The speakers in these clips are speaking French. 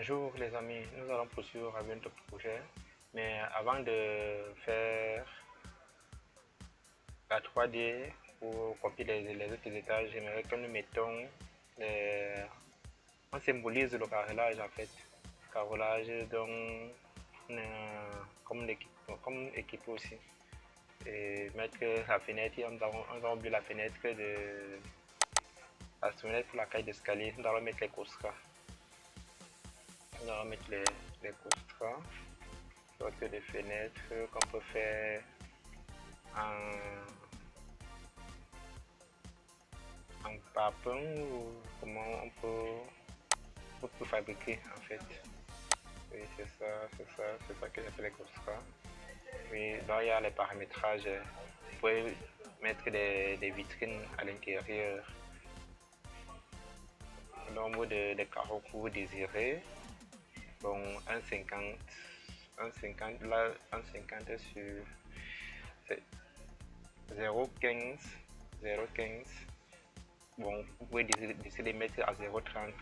Bonjour les amis, nous allons poursuivre avec notre projet, mais avant de faire la 3D pour copier les autres étages, j'aimerais que nous mettons on symbolise le carrelage en fait, carrelage donc comme équipe aussi, et mettre la fenêtre, nous avons oublié la fenêtre pour la cage d'escalier, nous allons mettre les costras. Nous allons mettre les costras, d'autres des fenêtres qu'on peut faire en papin ou comment on peut fabriquer en fait. Oui, c'est ça que j'ai fait les costras. Oui, donc il y a les paramétrages. Vous pouvez mettre des vitrines à l'intérieur. Le nombre de carreaux que vous désirez. Bon, 1,50 là, 1,50 sur 0,15. Bon, vous pouvez décider de mettre à 0,30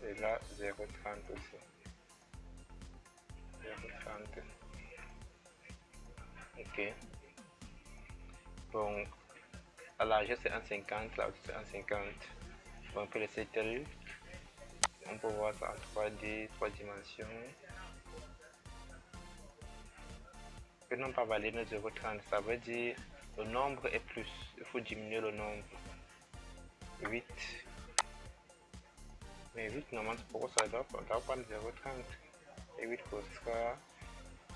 et là 0,30 aussi, 0,30. Ok, bon, la largeur c'est 1,50, là aussi c'est 1,50. On peut laisser tel, on peut voir ça en 3D, 3 dimensions. Que non pas valider notre 0,30, ça veut dire le nombre est plus, il faut diminuer le nombre. 8. Mais 8 normalement pourquoi ça doit prendre 0,30 et 8 sera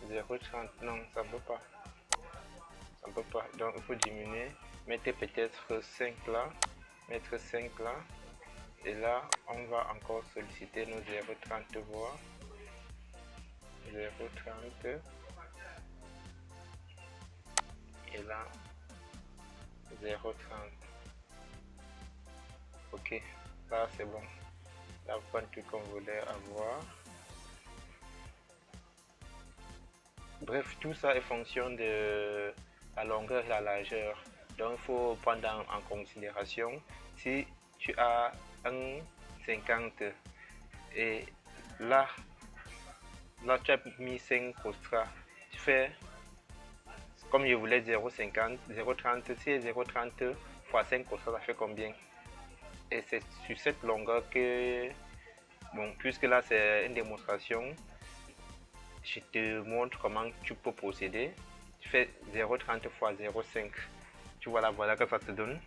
0,30, non ça ne peut pas, donc il faut diminuer, mettez peut-être 5 là, mettre 5 là, et là on va encore solliciter nos 0,30 voix, 0,30 et là 0,30. Ok, là c'est bon, là vous prenez tout qu'on voulait avoir. Bref, tout ça est fonction de la longueur et la largeur. Donc il faut prendre en considération si tu as un 50 et là tu as mis 5 costras, tu fais comme je voulais 0,50, 0,30, si 0,30 fois 5 costras ça fait combien? Et c'est sur cette longueur que, bon, puisque là c'est une démonstration, je te montre comment tu peux procéder. Tu fais 0,30 fois 0,5. Tu vois la voilà que ça te donne.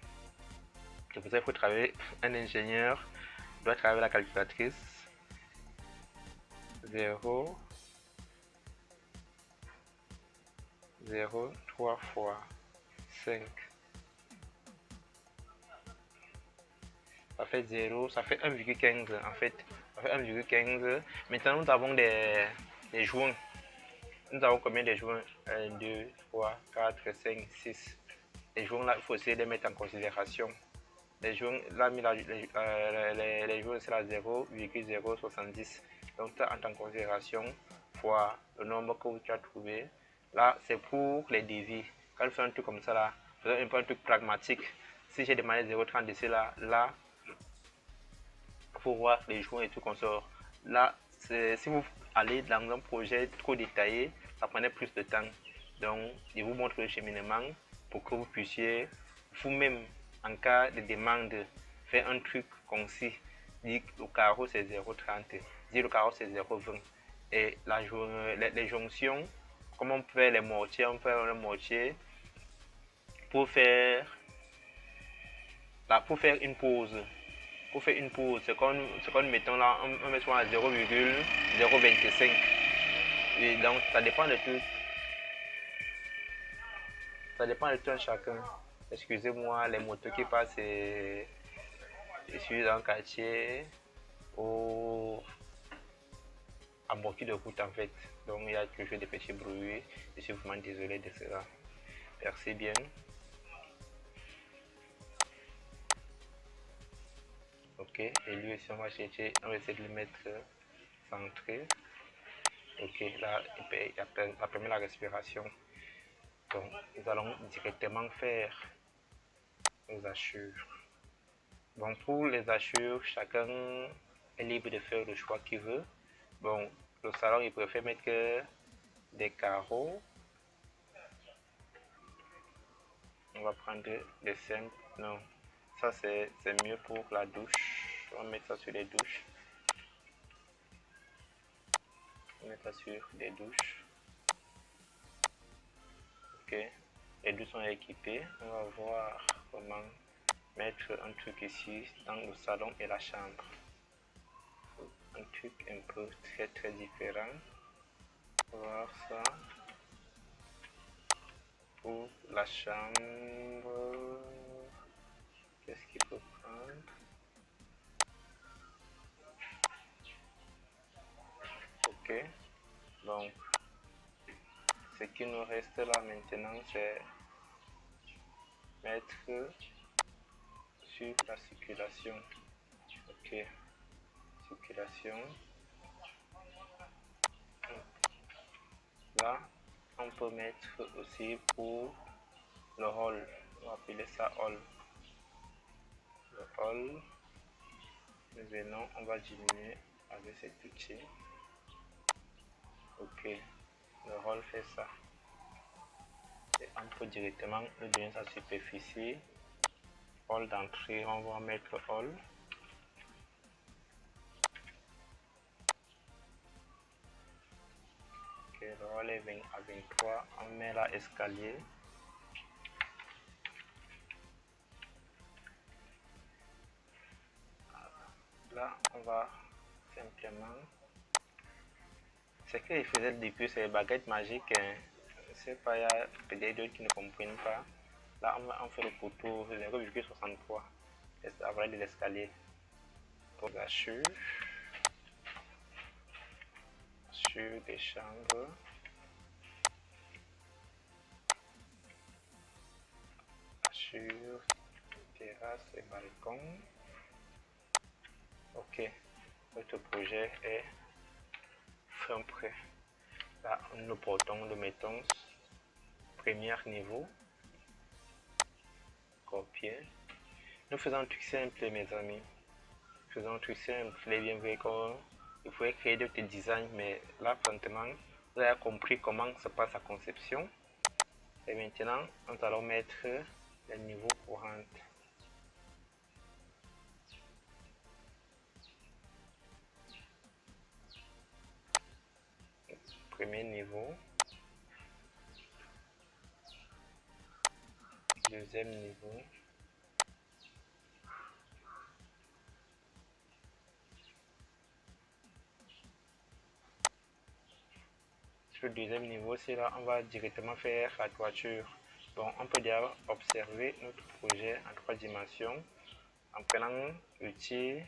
C'est pour ça qu'il faut travailler. Un ingénieur doit travailler la calculatrice. 0,3 fois 5. Ça fait 0, ça fait 1,15 en fait. Ça fait 1,15. Maintenant nous avons des joints. Nous avons combien de joints? 1, 2, 3, 4, 5, 6. Les joints là, il faut essayer de les mettre en considération. Les joints, là, les joints c'est la 0,070. Donc, tu as en considération fois le nombre que tu as trouvé. Là, c'est pour les devis. Quand tu fais un truc comme ça, là, c'est un peu un truc pragmatique. Si j'ai demandé 0,30 d'ici là, il faut voir les joints et tout qu'on sort. Là, si vous allez dans un projet trop détaillé, ça prenait plus de temps. Donc, je vous montre le cheminement pour que vous puissiez vous-même, en cas de demande, faire un truc concis. Dire le carreau c'est 0,30, dire le carreau c'est 0,20. Et les jonctions, comme on fait les mortiers, on fait un mortier pour faire une pause. Pour faire une pause, c'est qu'on mettons là, on met à 0,025. Et donc ça dépend de tout. Ça dépend de tout un chacun. Excusez-moi, les motos qui passent sur un quartier ou à bord de route en fait. Donc il y a toujours des petits bruits. Je suis vraiment désolé de cela. Merci bien. Ok, et lui aussi on va essayer de le mettre centré. Ok, là il permet la respiration. Donc nous allons directement faire, je vous assure, Bon, pour les hachures, chacun est libre de faire le choix qu'il veut. Bon, le salon, il préfère mettre que des carreaux. On va prendre des simples. Non, ça c'est mieux pour la douche. On va mettre ça sur les douches. On va mettre ça sur les douches. Ok, les douches sont équipées. On va voir comment mettre un truc ici dans le salon et la chambre. Un truc un peu très différent. On va voir ça. Pour la chambre, qu'est-ce qu'il faut prendre? Ok, donc ce qui nous reste là maintenant, c'est mettre sur la circulation. Ok, circulation. Là, on peut mettre aussi pour le hall. On va appeler ça hall. Le hall. Nous venons, on va diminuer avec cet outil. Ok, le hall fait ça. Et on peut directement lui donner sa superficie. Hall d'entrée, on va mettre hall. Ok, le hall est à 23. On met là escalier. Là, on va simplement. Ce qu'il faisait depuis, c'est les baguettes magiques. Hein. Je sais pas, il y a peut-être d'autres qui ne comprennent pas. Là, on fait le poteau 0,63. Avec de l'escalier. Pour la sur des chambres. Sur terrasse et balcon. Ok, notre projet est fin prêt. Là, nous portons, le mettons premier niveau. Copier. Nous faisons un truc simple, mes amis. Faisons un truc simple. Les bien vu qu'il faut créer d'autres designs, mais là, franchement, vous avez compris comment se passe la conception. Et maintenant, nous allons mettre le niveau courant. Premier niveau. Deuxième niveau. Sur le deuxième niveau, c'est là on va directement faire la toiture. Donc on peut déjà observer notre projet en 3 dimensions en prenant l'outil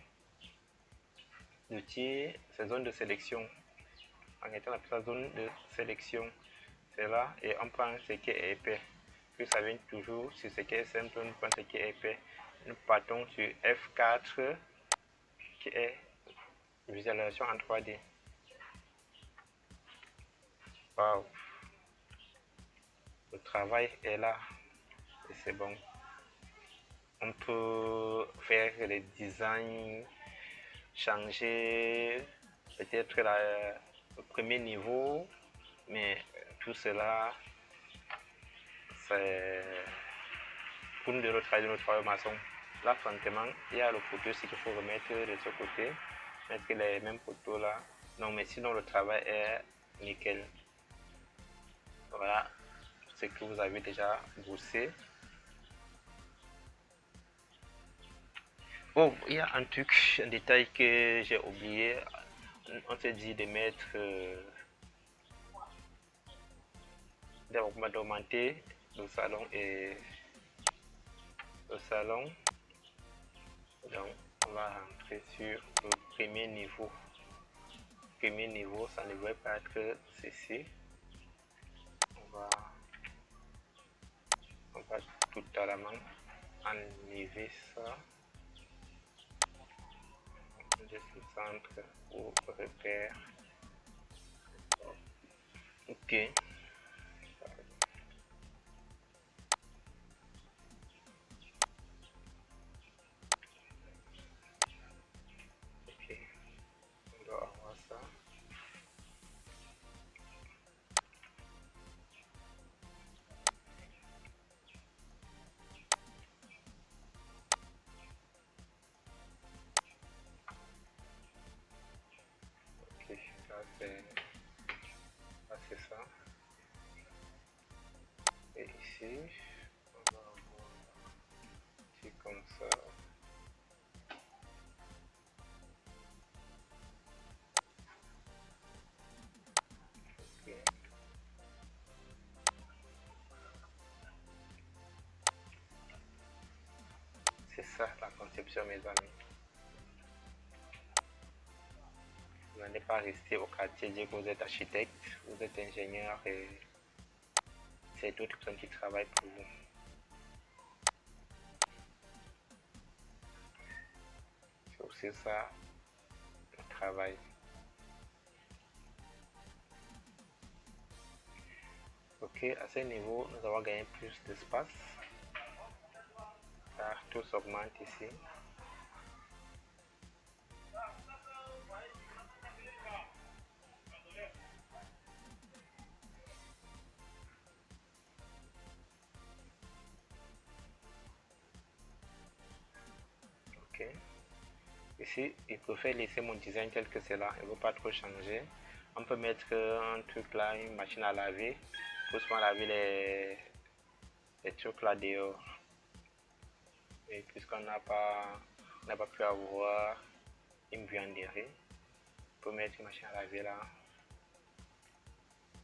c'est zone de sélection. En étant la zone de sélection, c'est là et on prend ce qui est épais. Puis ça vient toujours sur ce qui est simple, on prend ce qui est épais. Nous partons sur F4 qui est visualisation en 3D. Wow. Le travail est là et c'est bon. On peut faire les designs, changer peut-être le premier niveau, mais tout cela, c'est pour nous de notre travail maçon. Là, franchement, il y a le poteau aussi qu'il faut remettre de ce côté, mettre les mêmes poteaux là. Non, mais sinon, le travail est nickel. Voilà ce que vous avez déjà bossé. Bon, il y a un truc, un détail que j'ai oublié. On s'est dit de mettre d'augmenter le salon et le salon. Donc on va rentrer sur le premier niveau. Premier niveau, ça ne devrait pas être ceci. On va totalement enlever ça. Je suis centre au repère. Ok. ici, on va avoir ici comme ça. Okay. C'est ça la conception, mes amis. Vous n'allez pas rester au quartier dire que vous êtes architecte, vous êtes ingénieur et c'est d'autres personnes qui travaillent pour vous. C'est aussi ça le travail. Ok, à ce niveau, nous avons gagné plus d'espace car tout s'augmente ici. Ok. Ici, il préfère laisser mon design tel que c'est là. Il ne veut pas trop changer. On peut mettre un truc là, une machine à laver. Pour se laver les trucs là dehors. Et puisqu'on n'a pas pu avoir une buanderie, on peut mettre une machine à laver là.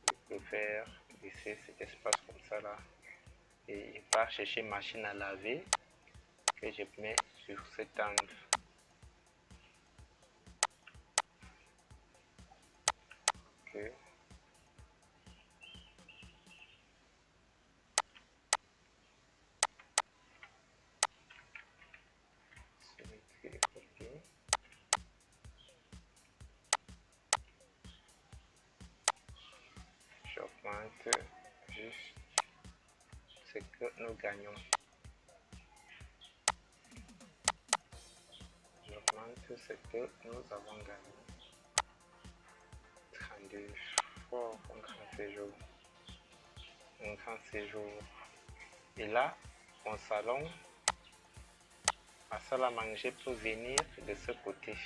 Je peux faire laisser cet espace comme ça là. Et il va chercher une machine à laver que je mets sur cet angle. Ok. Symétrie et copie. J'augmente juste ce que nous gagnons. J'augmente ce que nous avons gagné. 32 fois un grand séjour. Un grand séjour. Et là, mon salon, ma salle à manger peut venir de ce côté.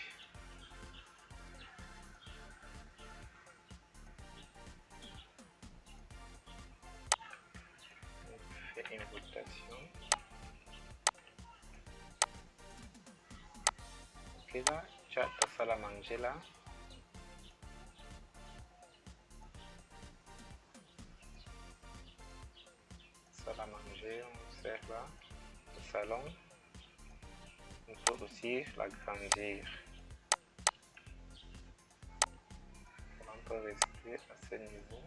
On fait une rotation. Ok, là, tu as ta salle à manger là. Salle à manger, on sert là. Le salon, on peut aussi l'agrandir. On peut rester à ce niveau.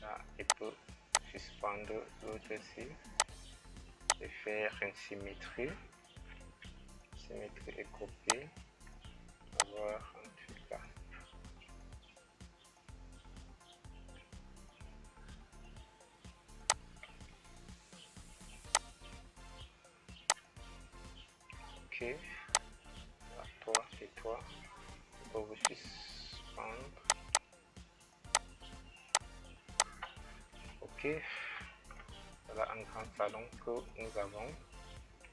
Là, il peut suspendre l'autre ici et faire une symétrie. Symétrie et copier. Avoir un truc là. Ok. Là, toi et toi. On peut vous suspendre. Ok. Voilà un grand salon que nous avons.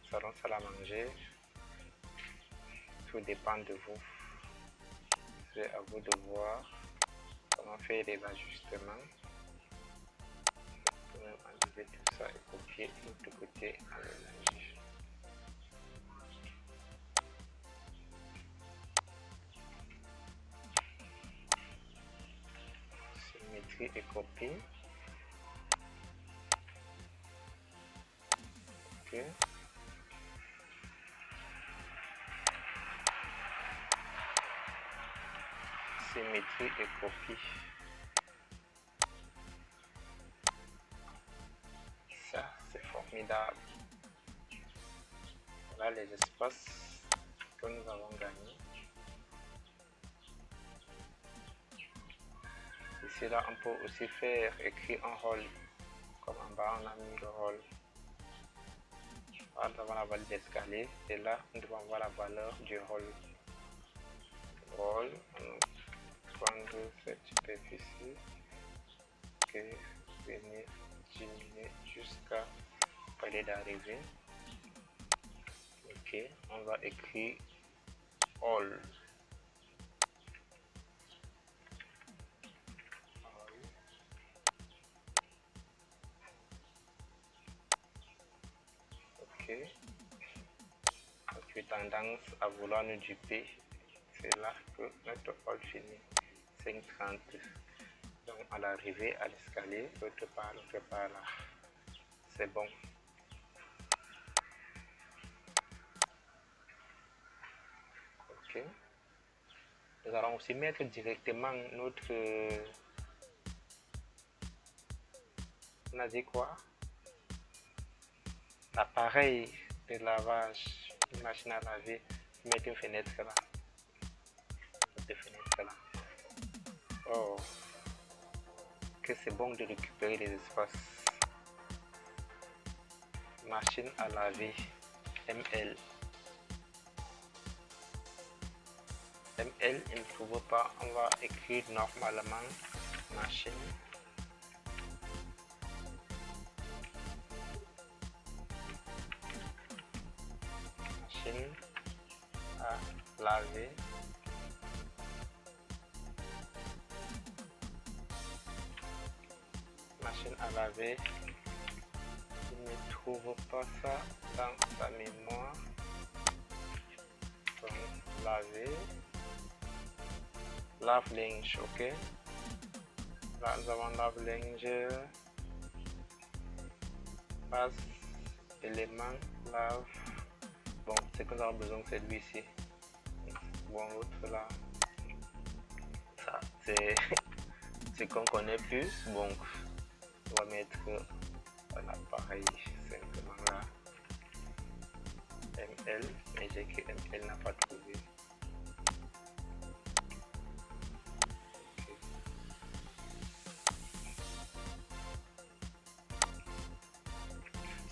Salon, salle à manger. Tout dépend de vous. C'est à vous de voir comment faire les ajustements. On peut même enlever tout ça et copier de l'autre côté à l'énergie. Symétrie et copie. Ok. Symétrie et copie. Ça, c'est formidable. Voilà les espaces que nous avons gagnés. Ici, là, on peut aussi faire écrire un rôle. Comme en bas, on a mis le rôle. Là, nous avons la valeur d'escalier. Et là, nous devons voir la valeur du rôle. Rôle, on va prendre cette superficie. Ok, venir diminuer jusqu'à palais d'arrivée. Ok, on va écrire all. tendance à vouloir nous duper. C'est là que notre vol finit. 5,30. Donc à l'arrivée à l'escalier, l'autre part là. C'est bon. Ok. Nous allons aussi mettre directement notre... on a dit quoi? L'appareil de lavage, une machine à laver, mettre une fenêtre là. Cette fenêtre là. Oh, que c'est bon de récupérer les espaces. Machine à laver, ML. ML, il ne trouve pas, on va écrire normalement machine à laver. Machine à laver, il ne trouve pas ça dans sa mémoire. Donc, laver, lave-linge, ok. Là, nous avons lave-linge, passe, élément, lave. Bon, ce que nous avons besoin, c'est lui-ci. Bon, l'autre là, ça, c'est ce qu'on connaît plus. Bon, on va mettre un appareil simplement là. ML, mais j'ai que ML n'a pas trouvé.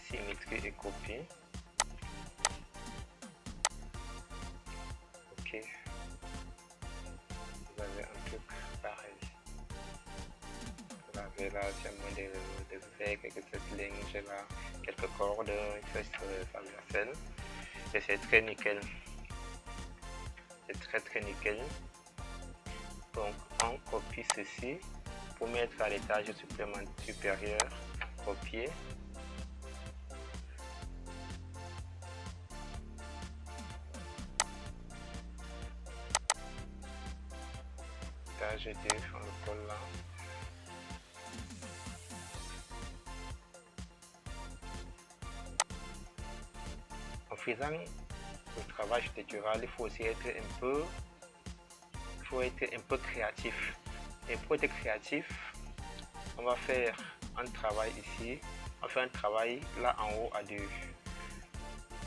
Symétrie et copie. Ok. Vous avez un truc pareil. Vous avez là seulement des verres, quelques linges là, quelques cordes, une fesse sa vaisselle. Et c'est très nickel. C'est très nickel. Donc on copie ceci pour mettre à l'étage supérieur. Copier. Étage 2, on le colle là. En faisant le travail architectural, il faut aussi être un peu créatif. Et pour être créatif, on va faire un travail ici, on fait un travail là en haut à 2.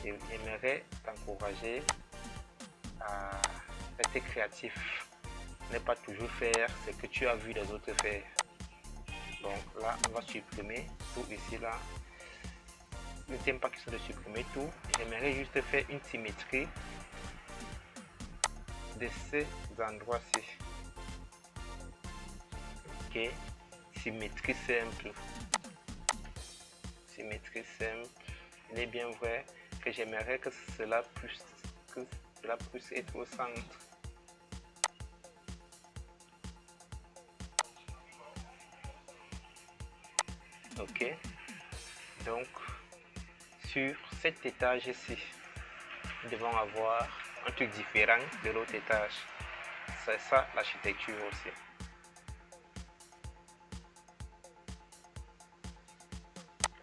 J'aimerais t'encourager à être créatif, ne pas toujours faire ce que tu as vu les autres faire. Donc là, on va supprimer tout ici là. Ne t'aime pas question de supprimer tout. J'aimerais juste faire une symétrie de ces endroits-ci. Ok, symétrie simple. Symétrie simple. Il est bien vrai que j'aimerais que cela puisse être au centre. Ok, donc sur cet étage-ci, nous devons avoir un truc différent de l'autre étage. C'est ça l'architecture aussi.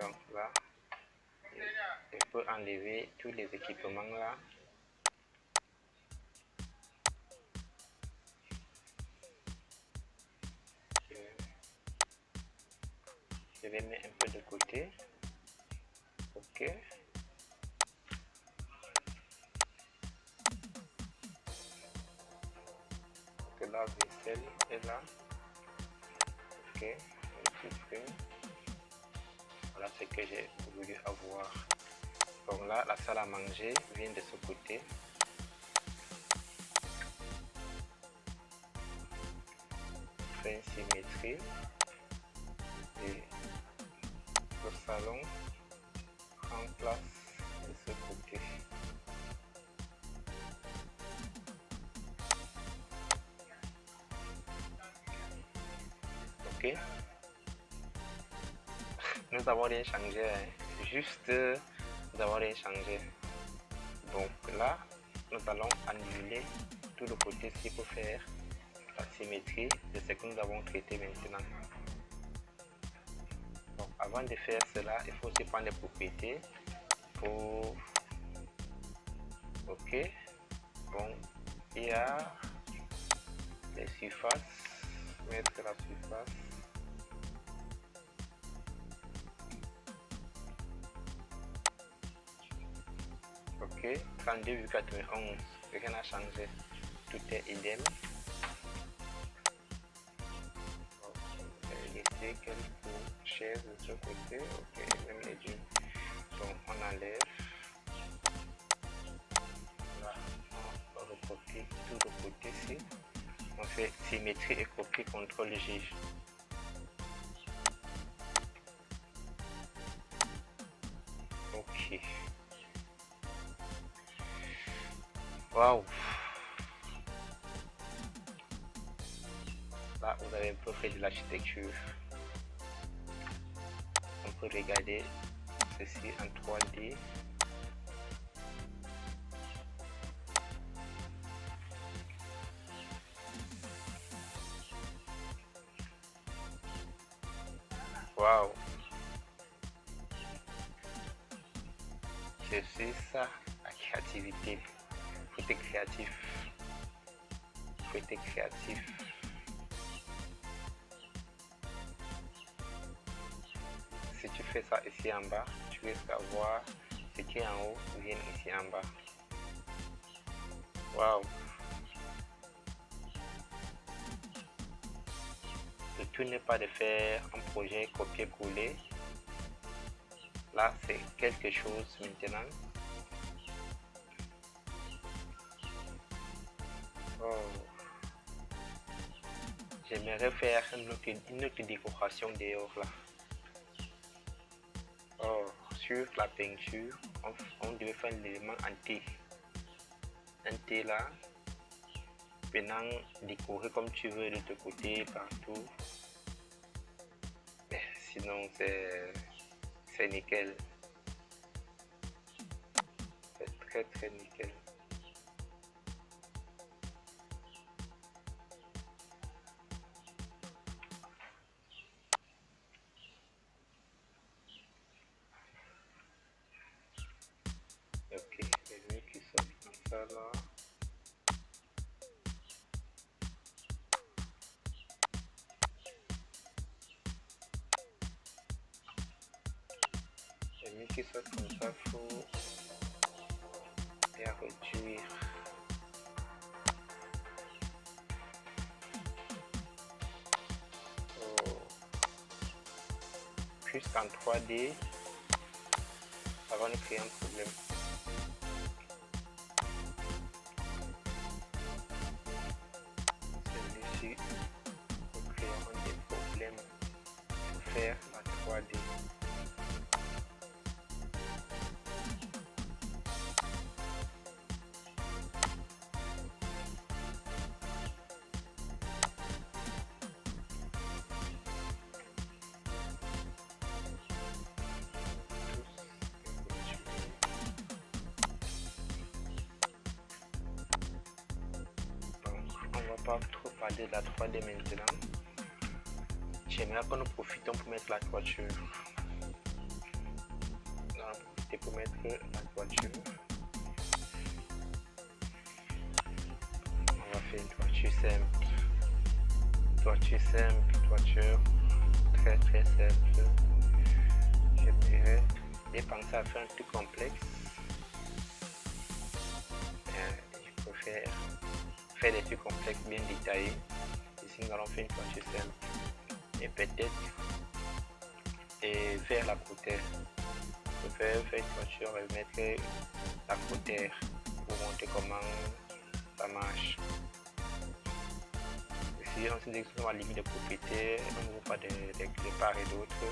Donc là, je peux enlever tous les équipements là. Je vais mettre un peu de côté. Ok. Que la vaisselle est là. Ok. Je supprime. Voilà ce que j'ai voulu avoir. Donc là, la salle à manger vient de ce côté. Fait une symétrie. Et le salon en place de ce côté. Ok. Nous avons rien changé, hein. Juste nous avons rien changé. Donc là, nous allons annuler tout le côté-ci pour faire la symétrie de ce que nous avons traité maintenant. Donc avant de faire cela, il faut aussi prendre les propriétés pour... Ok. Bon, il y a les surfaces, mettre la surface. Ok, 32,91, rien n'a changé, tout est idem. Laisser quelques chaises de ce côté, ok, même les deux. Donc on enlève. Là, on recopie tout le côté ici. On fait symétrie et copie, contrôle J. Ok. Waouh. Là, vous avez un peu fait de l'architecture. On peut regarder ceci en 3D. Waouh. C'est ça, la créativité. Faut être créatif. Faut être créatif. Si tu fais ça ici en bas, tu risques d'avoir ce qui est en haut vient ici en bas. Waouh. Le tout n'est pas de faire un projet copier-coller. Là, c'est quelque chose maintenant. Oh. J'aimerais faire une autre décoration dehors là. Oh, sur la peinture, on devait faire l'élément en T. Un T là. Maintenant, décorer comme tu veux de ton côté, partout. Mais sinon, c'est nickel. C'est très très nickel. Ok, les murs qui sortent comme ça là. Les murs qui sortent comme ça, faut les réduire. Oh. Puisqu'en 3D, ça va nous créer un problème. Celui-ci nous créera des problèmes pour faire la 3D. Pas trop parler de la 3D maintenant. J'aimerais que nous profitions pour mettre la toiture. On va profiter pour mettre la toiture. On va faire une toiture simple. Toiture simple, toiture très très simple. J'aimerais penser à faire un truc complexe. Je préfère faire des trucs complexes bien détaillés. Ici nous allons faire une toiture simple et peut-être faire la cautère. Je préfère faire une toiture et mettre la cautère pour montrer comment ça marche. Ici on se dit que nous avons la limite de propriété, on ne veut pas de part et d'autre.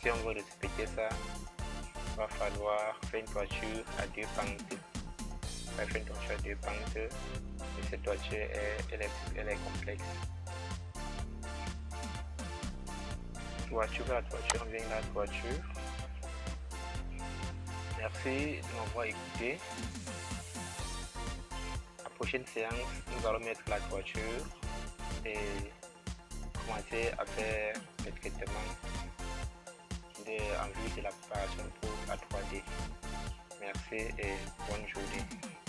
Si on veut respecter ça, il va falloir faire une toiture à deux pentes. On va faire une toiture à deux pentes et cette toiture elle est complexe. La toiture, on vient de la toiture. Merci de m'avoir écouté. La prochaine séance, nous allons mettre la toiture et commencer à faire le traitement en vue de la préparation pour la 3D. Merci et bonne journée.